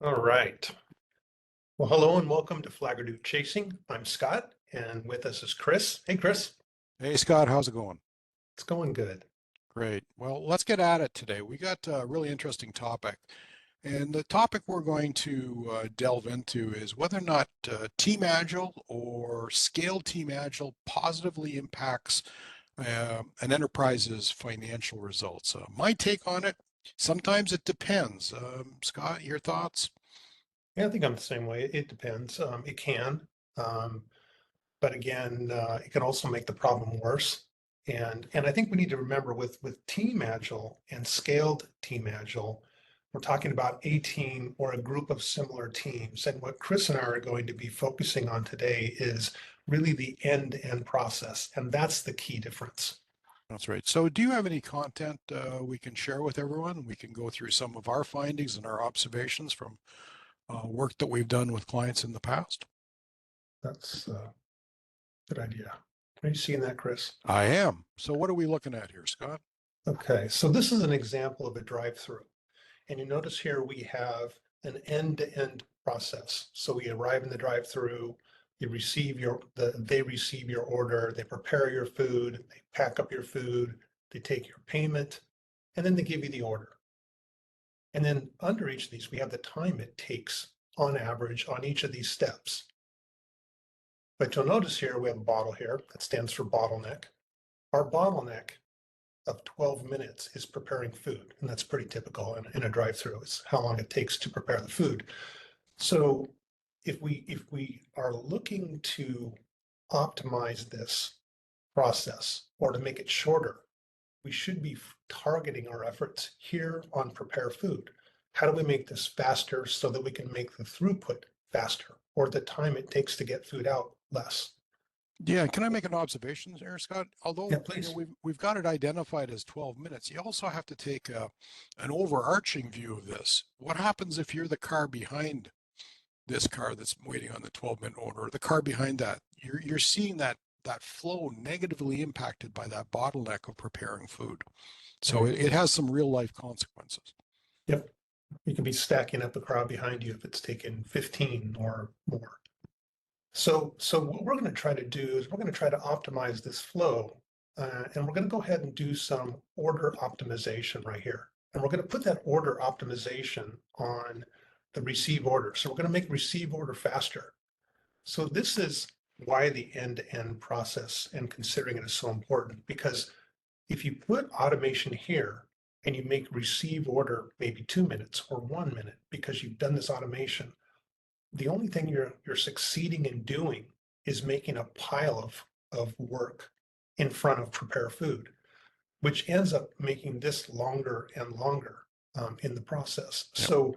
All right. Well, hello and welcome to Flaggerdoot Chasing. I'm Scott, and with us is Chris. Hey, Chris. Hey Scott, how's it going? It's going good. Great. Well, let's get at it today. We got a really interesting topic. And the topic we're going to delve into is whether or not Team Agile or Scaled Team Agile positively impacts an enterprise's financial results. My take on it, sometimes it depends. Scott, your thoughts? Yeah, I think I'm the same way. It depends. It can, um, but again, it can also make the problem worse. And I think we need to remember with Team Agile and Scaled Team Agile, we're talking about a team or a group of similar teams. And what Chris and I are going to be focusing on today is really the end-to-end process, and that's the key difference. That's right. So do you have any content we can share with everyone? We can go through some of our findings and our observations from work that we've done with clients in the past. That's a good idea. Are you seeing that, Chris? I am. So what are we looking at here, Scott? Okay, so this is an example of a drive-through. And you notice here we have an end-to-end process. So we arrive in the drive-through, they receive your order, they prepare your food, they pack up your food, they take your payment, and then they give you the order. And then under each of these, we have the time it takes on average on each of these steps. But you'll notice here we have a bottle here that stands for bottleneck. Our bottleneck of 12 minutes is preparing food. And that's pretty typical in a drive-through. It's how long it takes to prepare the food. So if we are looking to optimize this process or to make it shorter, we should be targeting our efforts here on prepare food. How do we make this faster so that we can make the throughput faster or the time it takes to get food out less? Yeah, can I make an observation there, Scott? Yeah, Although, please. we've got it identified as 12 minutes, you also have to take an overarching view of this. What happens if you're the car behind this car that's waiting on the 12-minute order, or the car behind that? You're seeing that flow negatively impacted by that bottleneck of preparing food. So Right. it has some real life consequences. Yep. You can be stacking up a crowd behind you if it's taken 15 or more. So what we're going to try to do is we're going to try to optimize this flow, and we're going to go ahead and do some order optimization right here. And we're going to put that order optimization on the receive order. So we're going to make receive order faster. So this is why the end-to-end process and considering it is so important, because if you put automation here and you make receive order maybe 2 minutes or 1 minute because you've done this automation, the only thing you're succeeding in doing is making a pile of work in front of prepare food, which ends up making this longer and longer in the process. Yeah.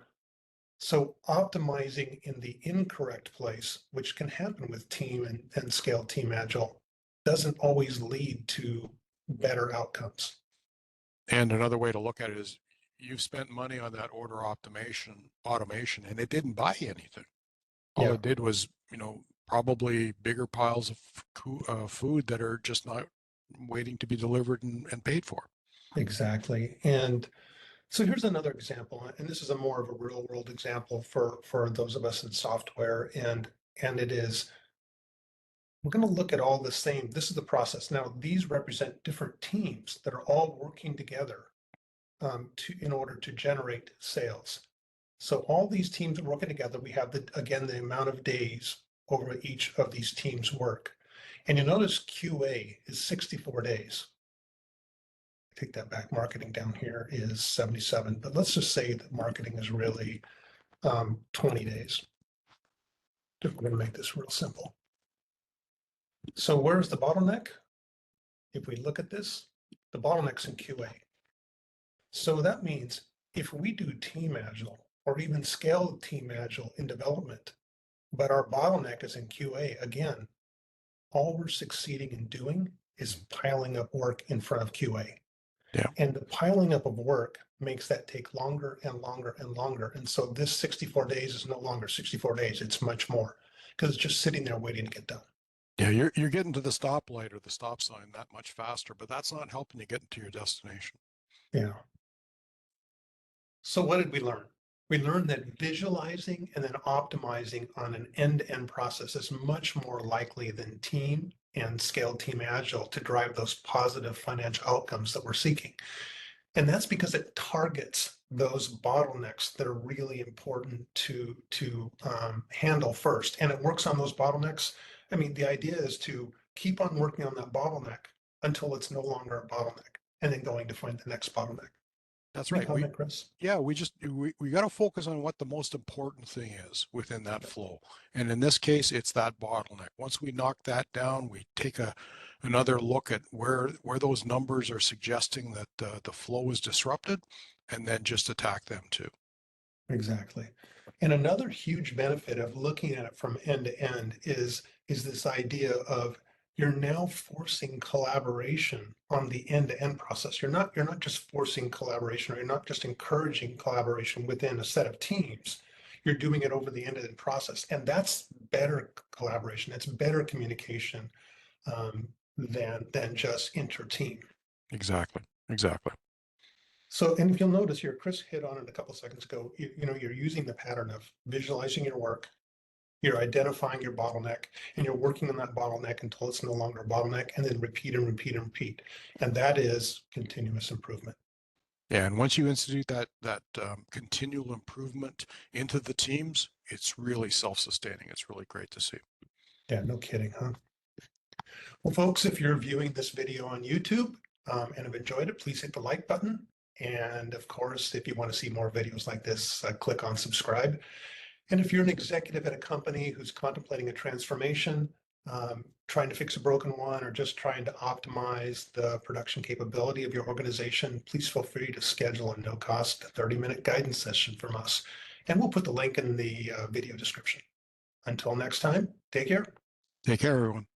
So optimizing in the incorrect place, which can happen with team and scale team agile, doesn't always lead to better outcomes. And another way to look at it is you've spent money on that order automation, and it didn't buy you anything. All Yeah, it did was, probably bigger piles of food that are just not waiting to be delivered and paid for. exactly. And so here's another example, and this is a more of a real world example for those of us in software, and it is we're going to look at all the same. This is the process. Now, these represent different teams that are all working together in order to generate sales. So all these teams are working together. We have again the amount of days over each of these teams' work, and you notice QA is 64 days. Take that back. Marketing down here is 77, but let's just say that marketing is really 20 days. We're going to make this real simple. So where's the bottleneck? If we look at this, the bottleneck's in QA. So that means if we do Team Agile or even scale Team Agile in development, but our bottleneck is in QA, again, all we're succeeding in doing is piling up work in front of QA. Yeah. And the piling up of work makes that take longer and longer and longer. And so this 64 days is no longer 64 days, it's much more because it's just sitting there waiting to get done. Yeah, you're getting to the stoplight or the stop sign that much faster, but that's not helping you get into your destination. Yeah. So what did we learn? We learned that visualizing and then optimizing on an end-to-end process is much more likely than team and scaled team agile to drive those positive financial outcomes that we're seeking. And that's because it targets those bottlenecks that are really important to handle first. And it works on those bottlenecks. I mean, the idea is to keep on working on that bottleneck until it's no longer a bottleneck, and then going to find the next bottleneck. That's Any right. comment, Chris? Yeah, we got to focus on what the most important thing is within that flow. And in this case, it's that bottleneck. Once we knock that down, we take another look at where those numbers are suggesting that the flow is disrupted, and then just attack them too. Exactly. And another huge benefit of looking at it from end to end is this idea of you're now forcing collaboration on the end-to-end process. You're not just forcing collaboration, or you're not just encouraging collaboration within a set of teams. You're doing it over the end-to-end process. And that's better collaboration. It's better communication than just inter-team. Exactly. Exactly. So, and if you'll notice here, Chris hit on it a couple of seconds ago, you're using the pattern of visualizing your work, you're identifying your bottleneck, and you're working on that bottleneck until it's no longer a bottleneck, and then repeat and repeat and repeat. And that is continuous improvement. Yeah, and once you institute that continual improvement into the teams, it's really self-sustaining. It's really great to see. Yeah, no kidding, huh? Well, folks, if you're viewing this video on YouTube and have enjoyed it, please hit the like button. And of course, if you want to see more videos like this, click on subscribe. And if you're an executive at a company who's contemplating a transformation, trying to fix a broken one, or just trying to optimize the production capability of your organization, please feel free to schedule a no-cost 30-minute guidance session from us. And we'll put the link in the video description. Until next time, take care. Take care, everyone.